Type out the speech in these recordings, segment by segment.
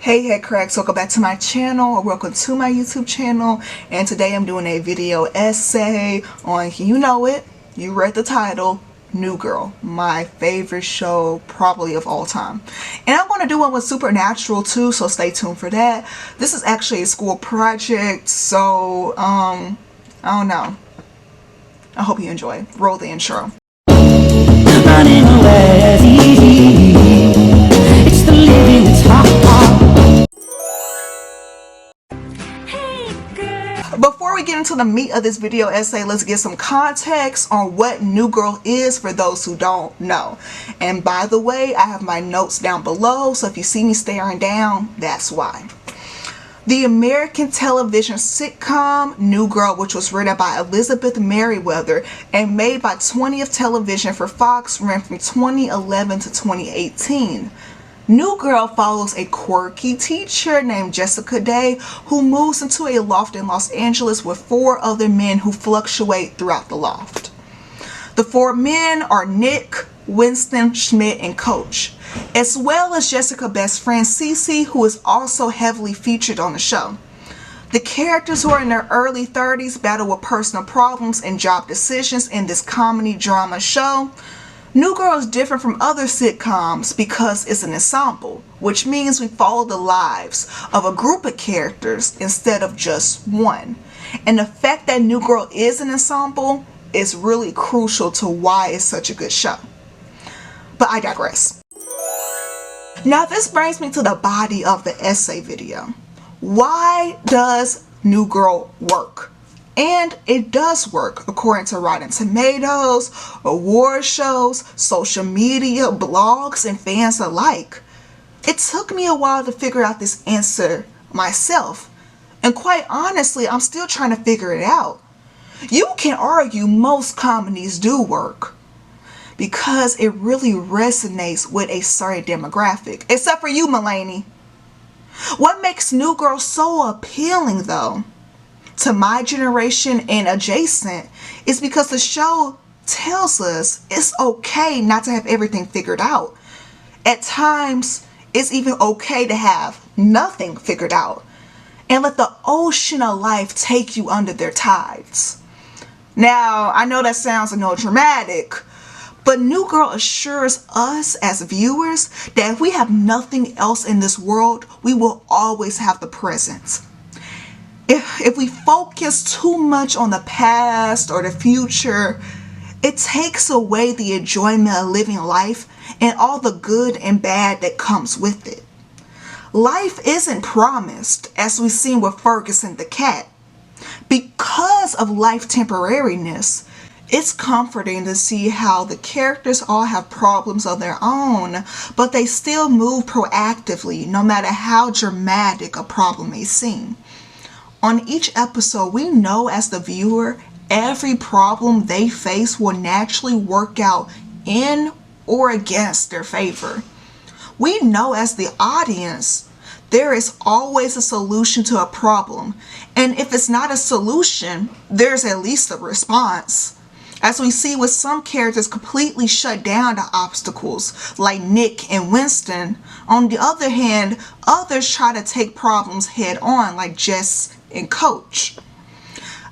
Hey head cracks, welcome back to my channel, or welcome to my YouTube channel. And today I'm doing a video essay on, you know it, you read the title, New Girl, my favorite show probably of all time. And I'm going to do one with Supernatural too, so stay tuned for that. This is actually a school project, so I don't know. I hope you enjoy. Roll the intro. Running away, it's the living that's hard. Before we get into the meat of this video essay, let's get some context on what New Girl is for those who don't know. And by the way, I have my notes down below, so if you see me staring down, that's why. The American television sitcom New Girl, which was written by Elizabeth Merriweather and made by 20th Television for Fox, ran from 2011 to 2018. New Girl follows a quirky teacher named Jessica Day who moves into a loft in Los Angeles with 4 other men who fluctuate throughout the loft. The 4 men are Nick, Winston, Schmidt, and Coach, as well as Jessica's best friend Cece, who is also heavily featured on the show. The characters who are in their early 30s battle with personal problems and job decisions in this comedy drama show. New Girl is different from other sitcoms because it's an ensemble, which means we follow the lives of a group of characters instead of just one. And the fact that New Girl is an ensemble is really crucial to why it's such a good show. But I digress. Now this brings me to the body of the essay video. Why does New Girl work? And it does work according to Rotten Tomatoes, award shows, social media, blogs, and fans alike. It took me a while to figure out this answer myself. And quite honestly, I'm still trying to figure it out. You can argue most comedies do work because it really resonates with a certain demographic. Except for you, Mulaney. What makes New Girl so appealing though, to my generation and adjacent, is because the show tells us it's okay not to have everything figured out. At times, it's even okay to have nothing figured out and let the ocean of life take you under their tides. Now, I know that sounds a little dramatic, but New Girl assures us as viewers that if we have nothing else in this world, we will always have the present. If we focus too much on the past or the future, it takes away the enjoyment of living life and all the good and bad that comes with it. Life isn't promised, as we've seen with Ferguson the cat. Because of life temporariness, it's comforting to see how the characters all have problems of their own, but they still move proactively no matter how dramatic a problem may seem. On each episode, we know as the viewer, every problem they face will naturally work out in or against their favor. We know as the audience, there is always a solution to a problem. And if it's not a solution, there's at least a response. As we see with some characters completely shut down to obstacles, like Nick and Winston. On the other hand, others try to take problems head on, like Jess and Coach.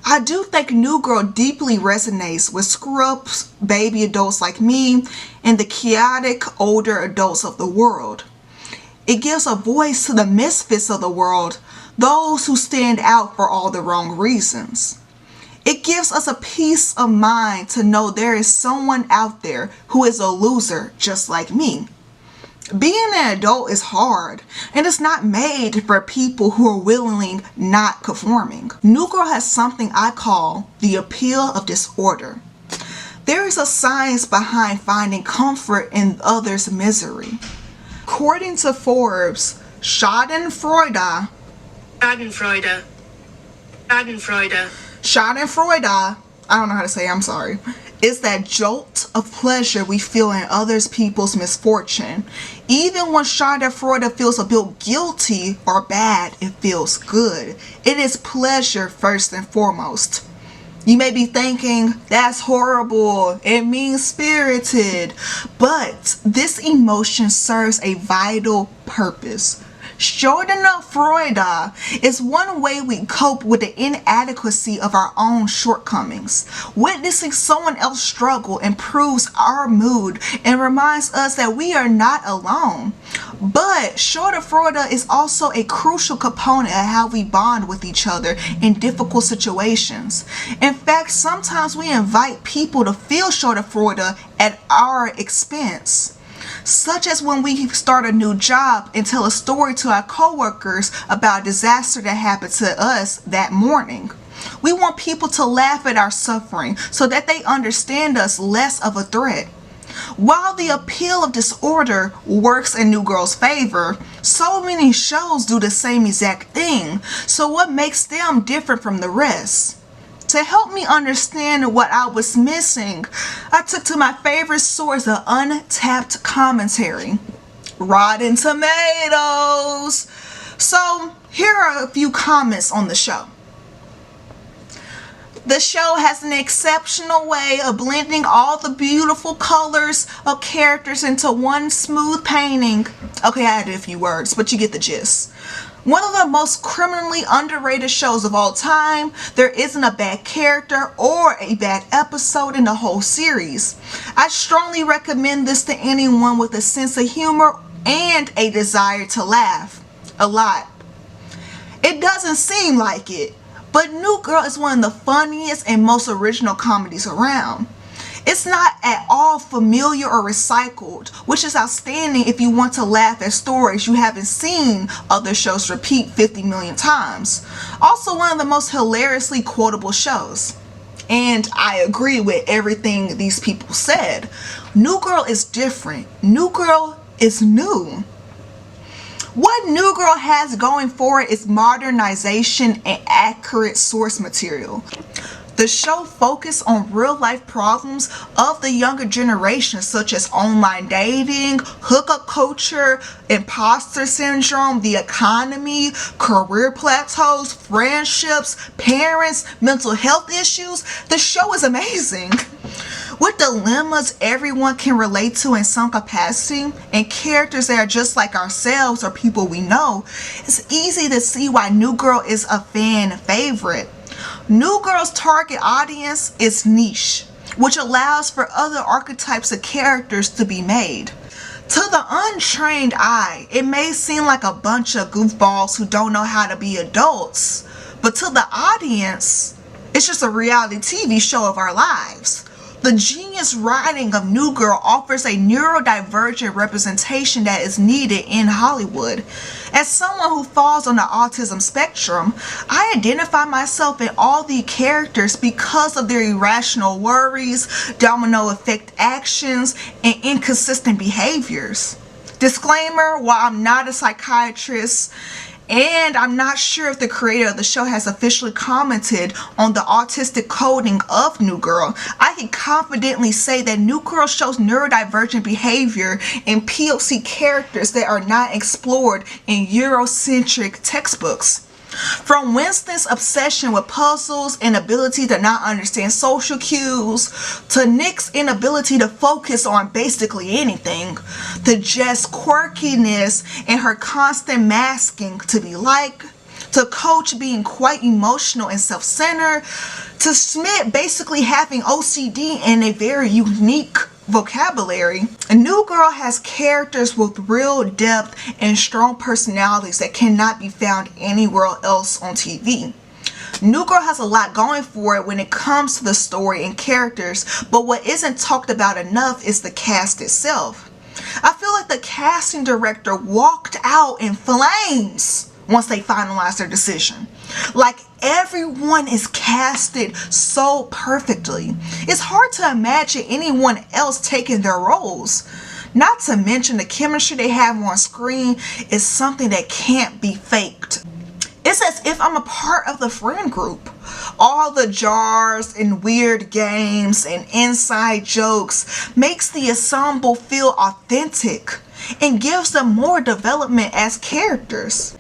I do think New Girl deeply resonates with screw-up baby adults like me and the chaotic older adults of the world. It gives a voice to the misfits of the world, those who stand out for all the wrong reasons. It gives us a peace of mind to know there is someone out there who is a loser just like me. Being an adult is hard, and it's not made for people who are willingly not conforming. New Girl has something I call the appeal of disorder. There is a science behind finding comfort in others' misery. According to Forbes, Schadenfreude, I don't know how to say it, I'm sorry, is that jolt of pleasure we feel in others people's misfortune. Even when Schadenfreude feels a bit guilty or bad, it feels good. It is pleasure first and foremost. You may be thinking, that's horrible, it means spirited, but this emotion serves a vital purpose. Schadenfreude is one way we cope with the inadequacy of our own shortcomings. Witnessing someone else struggle improves our mood and reminds us that we are not alone. But Schadenfreude is also a crucial component of how we bond with each other in difficult situations. In fact, sometimes we invite people to feel Schadenfreude at our expense. Such as when we start a new job and tell a story to our coworkers about a disaster that happened to us that morning. We want people to laugh at our suffering so that they understand us less of a threat. While the appeal of disorder works in New Girl's favor, so many shows do the same exact thing. So what makes them different from the rest? To help me understand what I was missing, I took to my favorite source of untapped commentary, Rotten Tomatoes. So here are a few comments on the show. The show has an exceptional way of blending all the beautiful colors of characters into one smooth painting. Okay, I added a few words, but you get the gist. One of the most criminally underrated shows of all time. There isn't a bad character or a bad episode in the whole series. I strongly recommend this to anyone with a sense of humor and a desire to laugh a lot. It doesn't seem like it, but New Girl is one of the funniest and most original comedies around. It's not at all familiar or recycled, which is outstanding if you want to laugh at stories you haven't seen other shows repeat 50 million times. Also one of the most hilariously quotable shows. And I agree with everything these people said. New Girl is different. New Girl is new. What New Girl has going for it is modernization and accurate source material. The show focuses on real life problems of the younger generation, such as online dating, hookup culture, imposter syndrome, the economy, career plateaus, friendships, parents, mental health issues. The show is amazing. With dilemmas everyone can relate to in some capacity and characters that are just like ourselves or people we know, it's easy to see why New Girl is a fan favorite. New Girl's target audience is niche, which allows for other archetypes of characters to be made. To the untrained eye, it may seem like a bunch of goofballs who don't know how to be adults, but to the audience, it's just a reality TV show of our lives. The genius writing of New Girl offers a neurodivergent representation that is needed in Hollywood. As someone who falls on the autism spectrum, I identify myself in all the characters because of their irrational worries, domino effect actions, and inconsistent behaviors. Disclaimer, while I'm not a psychiatrist, and I'm not sure if the creator of the show has officially commented on the autistic coding of New Girl, I can confidently say that New Girl shows neurodivergent behavior in POC characters that are not explored in Eurocentric textbooks. From Winston's obsession with puzzles and ability to not understand social cues, to Nick's inability to focus on basically anything, to Jess' quirkiness and her constant masking to be liked, to Coach being quite emotional and self-centered, to Smith basically having OCD and a very unique vocabulary. A New Girl has characters with real depth and strong personalities that cannot be found anywhere else on TV. New Girl has a lot going for it when it comes to the story and characters, but what isn't talked about enough is the cast itself. I feel like the casting director walked out in flames once they finalized their decision. Like, everyone is casted so perfectly. It's hard to imagine anyone else taking their roles. Not to mention the chemistry they have on screen is something that can't be faked. It's as if I'm a part of the friend group. All the jars and weird games and inside jokes makes the ensemble feel authentic and gives them more development as characters.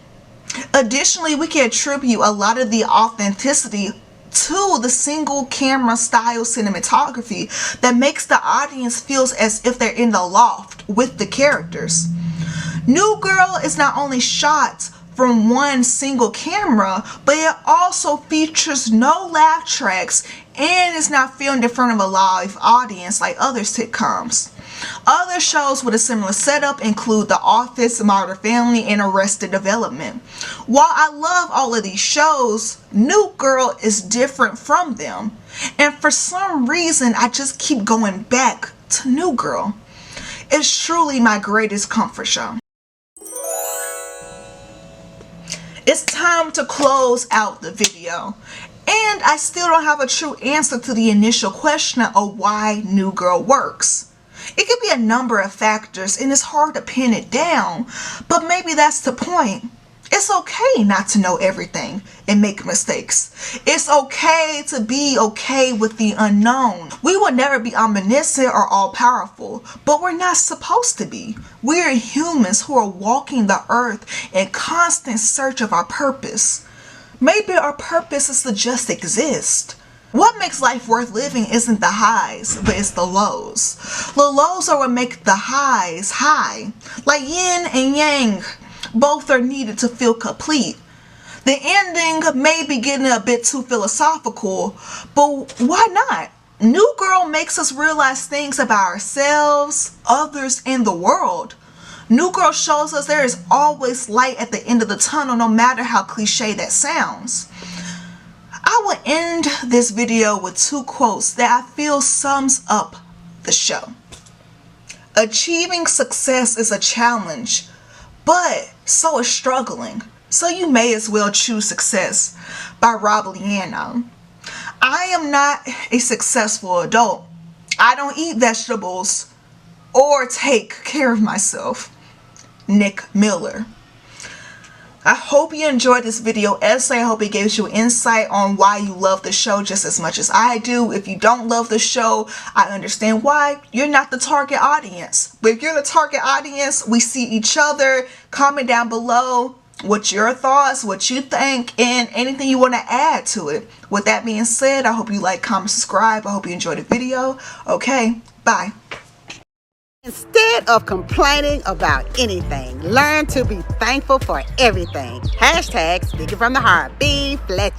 Additionally, we can attribute a lot of the authenticity to the single camera style cinematography that makes the audience feel as if they're in the loft with the characters. New Girl is not only shot from one single camera, but it also features no laugh tracks and is not filmed in front of a live audience like other sitcoms. Other shows with a similar setup include The Office, Modern Family, and Arrested Development. While I love all of these shows, New Girl is different from them. And for some reason, I just keep going back to New Girl. It's truly my greatest comfort show. It's time to close out the video. And I still don't have a true answer to the initial question of why New Girl works. It could be a number of factors and it's hard to pin it down, but maybe that's the point. It's okay not to know everything and make mistakes. It's okay to be okay with the unknown. We will never be omniscient or all-powerful, but we're not supposed to be. We're humans who are walking the earth in constant search of our purpose. Maybe our purpose is to just exist. What makes life worth living isn't the highs, but it's the lows. The lows are what make the highs high. Like yin and yang, both are needed to feel complete. The ending may be getting a bit too philosophical, but why not? New Girl makes us realize things about ourselves, others, and the world. New Girl shows us there is always light at the end of the tunnel, no matter how cliche that sounds. I will end this video with two quotes that I feel sums up the show. Achieving success is a challenge, but so is struggling. So you may as well choose success, by Rob Liano. I am not a successful adult. I don't eat vegetables or take care of myself. Nick Miller. I hope you enjoyed this video essay. I hope it gives you insight on why you love the show just as much as I do. If you don't love the show, I understand why. You're not the target audience. But if you're the target audience, we see each other. Comment down below what's your thoughts, what you think, and anything you want to add to it. With that being said, I hope you like, comment, subscribe. I hope you enjoyed the video. Okay, bye. Instead of complaining about anything, learn to be thankful for everything. Hashtag speaking from the heart. Be Fletcher.